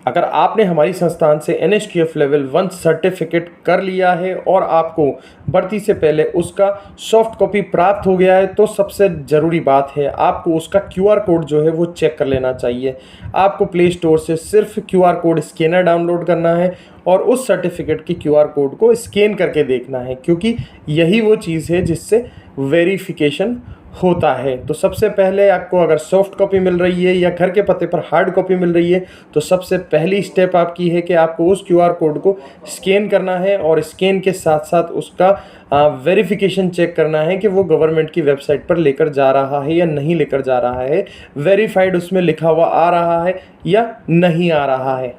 अगर आपने हमारी संस्थान से NSTF लेवल 1 सर्टिफिकेट कर लिया है और आपको भर्ती से पहले उसका सॉफ्ट कॉपी प्राप्त हो गया है, तो सबसे ज़रूरी बात है आपको उसका QR कोड जो है वो चेक कर लेना चाहिए। आपको प्ले स्टोर से सिर्फ QR कोड स्कैनर डाउनलोड करना है और उस सर्टिफिकेट की QR कोड को स्कैन करके देखना है, क्योंकि यही वो चीज़ है जिससे वेरिफिकेशन होता है। तो सबसे पहले आपको अगर सॉफ्ट कॉपी मिल रही है या घर के पते पर हार्ड कॉपी मिल रही है, तो सबसे पहली स्टेप आपकी है कि आपको उस QR कोड को स्कैन करना है और स्कैन के साथ साथ उसका वेरिफिकेशन चेक करना है कि वो गवर्नमेंट की वेबसाइट पर लेकर जा रहा है या नहीं लेकर जा रहा है, वेरीफाइड उसमें लिखा हुआ आ रहा है या नहीं आ रहा है।